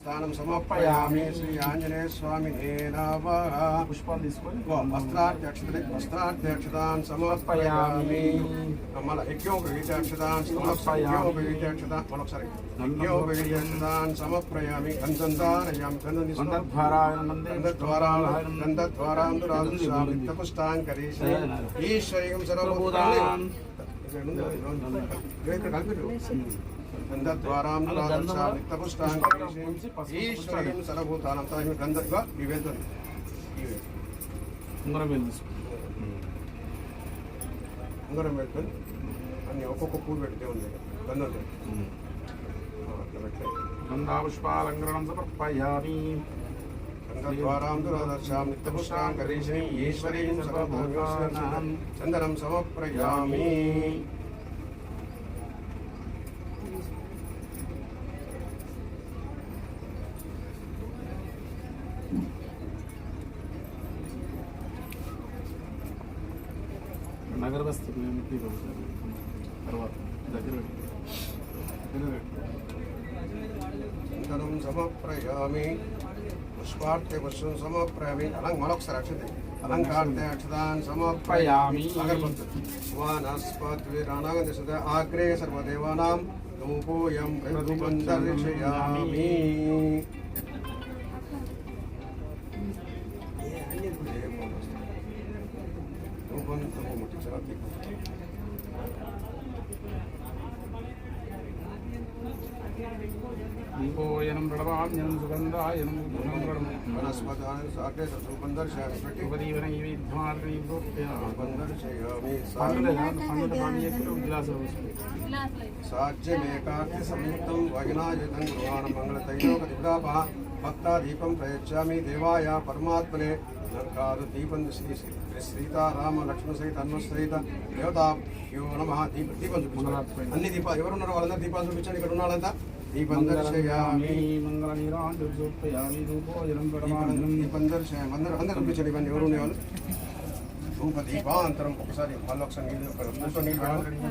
స్థానం సమర్పయామి శ్రీ ఆంజనేయ స్వామినే నమః. పుష్పాలు తీసుకొని వస్త్రాధ్యక్షతాన్ సమర్పయామి. మళ్ళీ యజ్ఞోపవీతాక్షతాన్ సమర్పయామి. మరొకసారి యజ్ఞోపవీతాక్షతాన్ సమర్పయామి. గంధం ధారయామి. గంధద్వారాంతురాజుష్టాంకరీ ఈశ్వరీం సర్వభూతాని ఈశ్వరీం సర్వభూతానం గంధద్వా నివేదన ఉంగరం పెట్టుకొని అన్ని ఒక్కొక్క పూలు పెడితే ఉంది గంధం అట్లా పెట్టే గంధాపుష్పాలంకరణం సమర్పయామి. గంధద్వారాం నిత్యపుష్టాంకరీషిణీం ఈశ్వరీం సర్వభూతానాం చందనం సమర్పయామి. నగరబస్తీ తర్వాత దగ్గర చందనం సమర్పయామి. పుష్పార్థే పుష్పం సమర్పయామి. మరొకసారి అక్షతే అలంకార్తే అక్షతాన్ సమర్పయామి. వనస్పతిరాణాగత ఆగ్రే సర్వదేవానాం ధూపోయం ప్రధూపం దర్శయామి. దీపోయనం ప్రణవామ్యనం సుగంధాయనం సాధ్యమేకార్తి సంయుక్తం వగినాయుధం గృహాణ మంగళతైలోక భక్తాదీపం ప్రయచ్చామి దేవాయ పరమాత్మనే నర్కాదు దీపం శ్రీతారామ లక్ష్మణ సహిత అన్వ సహిత దేవతాభ్యో నమః. దీపం చూపించాలి. అన్ని దీపాలు ఎవరున్నారో వాళ్ళందరూ దీపాలు చూపించండి. ఇక్కడ ఉన్న వాళ్ళంతా దీపం దర్శయామి. దీపం దర్శయామి. అందరూ చూపించండి. ఇవన్నీ ఎవరు ఉండేవాళ్ళు ధూప దీపాంతరం ఒకసారి వాళ్ళు ఒకసారి నీళ్ళు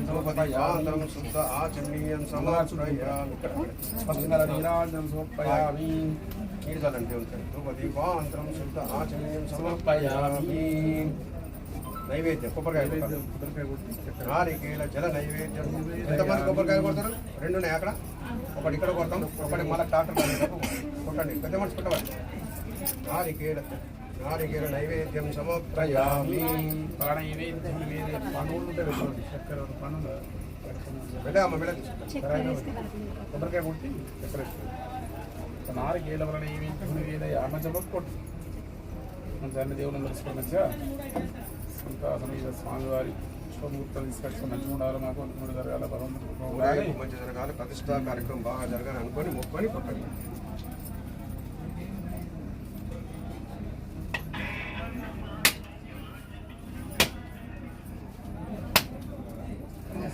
ధూప దీపాంతరం శుద్ధ ఆచమనీయం సమర్పయామి. నీరు చాలంటే ఉంటాయి. ధూప దీపాంతరం శుద్ధ ఆచమనీయం సమర్పయామి. నైవేద్యం కొబ్బరికాయ నారికేళ జల నైవేద్యం. ఎంతమంది కొబ్బరికాయ కొడతారు? రెండు ఉన్నాయి అక్కడ. ఒకటి ఇక్కడ కొడతాం, ఒకటి మళ్ళీ ట్రాక్టర్ కొట్టండి. పెద్ద మనిషి కొట్టవాలి. నారికేళ నైవేద్యం సమర్పయామి. వెళ్ళామా కొబ్బరికాయ కొట్టి చక్కెర నారికేళ వల్ల నైవేద్యం కొట్టు అన్ని దేవుని నడుచుకోవచ్చా. ఇంకా సమీప స్వామివారి శుభముహూర్తాలు తీసుకొచ్చి మంచి ఉండాలి. మాకు మూడు జరగాల భగవంతుడు మంచి జరగాలి. ప్రతిష్టా కార్యక్రమం బాగా జరగాలి అనుకొని మొక్కుని కొట్టండి.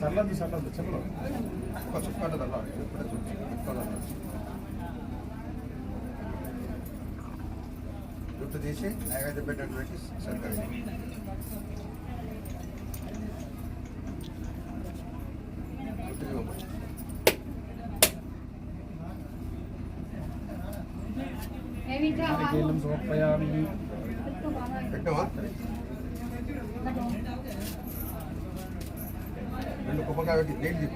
సర్లద్దు చెప్పలు ఒక చుక్కడదల్లా గుర్తు తీసి నైవేద్యం పెట్టినట్టు పెట్టి సరిగ్గా పెట్టామా? రెండు కొబ్బరికాయ పెట్టి నీళ్ళు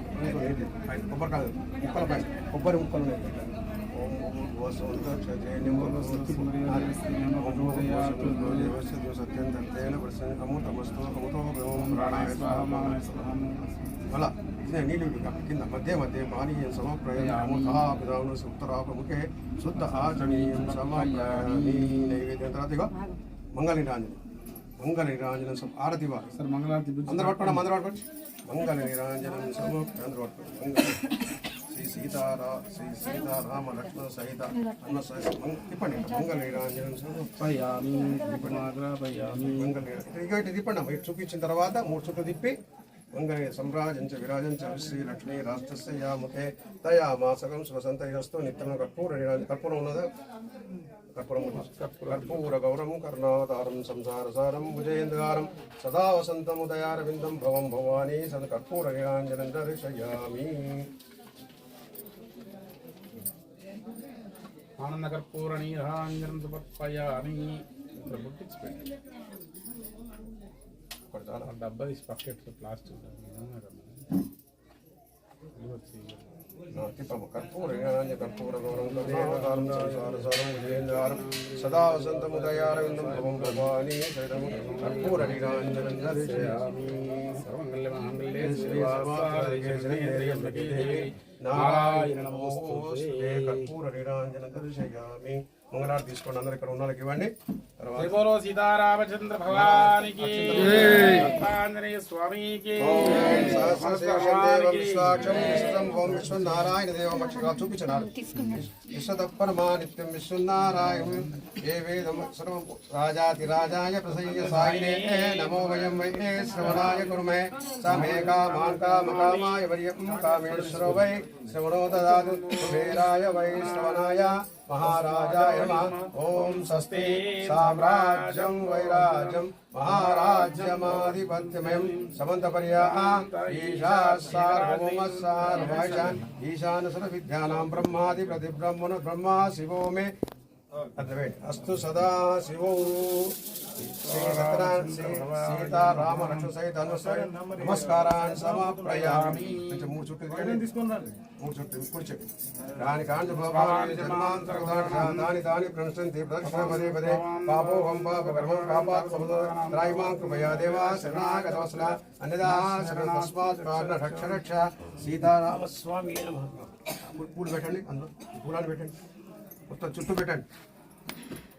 కొబ్బరికాయ ముక్కల పైన కొబ్బరి ముక్కలు ఉన్నాయి. అలా నీళ్ళు కింద మధ్య మధ్య పానీయం సమప్రయోగం ఉత్తరాపముఖే శుద్ధ ఆచమనీయం సమయామి. నైవేద్యం తర్వాత ఇక మంగళ నీరాంజనం ఆరతి వారు అందరూ పట్టుకోండి. మంగళ నీరాంజనం అందరూ పట్టుకోండి. శ్రీ సీతారామ లక్ష్మణ సహిత అన్న తిప్పండి. మంగళ నీరాంజనం తిప్పండి. చూపించిన తర్వాత 3 చుట్లు తిప్పి మంగళ సంరాజంచ విరాజంచ శ్రీ లక్ష్మీ రాష్ట్రస్య ముఖే దయామాసకం శుభసంతస్తు నిత్యం కర్పూరం ఉన్నదా? కర్పూర గౌరం కర్ణావతారం సంసారసారం భుజేంద్రగారం సదా వసంతముదయారవిందం భవం భవానీ సద కర్పూర నిరాంజనం దర్శయామి. ఆనంద కర్పూర నీరాంజనం సమర్పయామి. ఇక్కడ పుట్టించి పెట్టి ఆ డబ్బా తీసి పక్కెట్టు ప్లాస్టిక్ కర్పూర గౌరం సంసారం సదా వసంతముదయారవిందం భవం భవానీ సైతం కర్పూర నీరాంజనం దర్శయామి. సర్వమంగళమాంగళ్యే నారాయణ నమోస్తుతే. కర్పూర నీరాంజనం దర్శయామి. మంగళారతి తీసుకోండి, అందరు ఇక్కడ ఉన్న వాళ్ళకి ఇవ్వండి. బోలో సీతారామచంద్ర భగవానికి, ఆంజనేయ స్వామికి. నారాయణ దేవ చూపించినారు. విశ్వతప్పరమా నిత్యం విశ్వనారాయణ ఏ వేదం సర్వం రాజాతి రాజాయ ప్రసయ్య సాయినే నమో వయం వై శ్రవణాయ కుర్మే సమే కామాన్ కామకామాయ వర్యం కామేశ్వర వై శ్రవణో దదాతు కుబేరాయ వై శ్రవణాయ మహారాజాయ నమః. ఓం స్వస్తి సామ్రాజ్యం వైరాజ్యం మహారాజ్యమాధిపత్యమయం సమంతపర్యాం ఈశా సార్వభౌమ సార్వభౌమ ఈశాన సర్వ విద్యానాం బ్రహ్మాది ప్రతిబ్రహ్మణ బ్రహ్మా శివో మే అస్తు సదా శివో. సీతారామ లక్ష్మణ సహిత నమస్కారాన్ని సమర్పయామి. మూడు చుట్టూ మూడు చుట్టూ కూర్చో. దాని కాంతి దాని ప్రణశంతి ప్రదక్షిణ పదే పదే పాపోహం పాపకర్మం పాపాత్మాం కృపయా దేవా శరణాగతవత్సల అన్యదా శరణ తస్మాత్ కారణ రక్ష రక్ష. సీతారామస్వామి నమః. పూలు పెట్టండి, అందులో పూలాలు పెట్టండి, మొత్తం చుట్టూ పెట్టండి.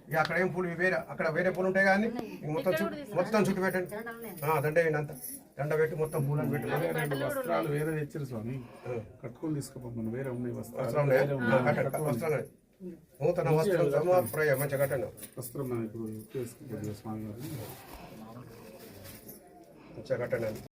ఇక అక్కడ ఏం పూలు వేరే, అక్కడ వేరే పూలు ఉంటాయి కానీ మొత్తం చుట్టూ పెట్టండి. దండ వేయండి, అంత దండ పెట్టి మొత్తం పూలను పెట్టండి. వస్త్రాలు వేరే తెచ్చారు స్వామి, కట్టుకొని తీసుకోమని వేరే ఉన్నాయి వస్త్రాలు. నూతన వస్త్రం సమర్పయ మంచిగా కట్టండి. వస్త్రం ఇప్పుడు స్వామి మంచిగా కట్టండి.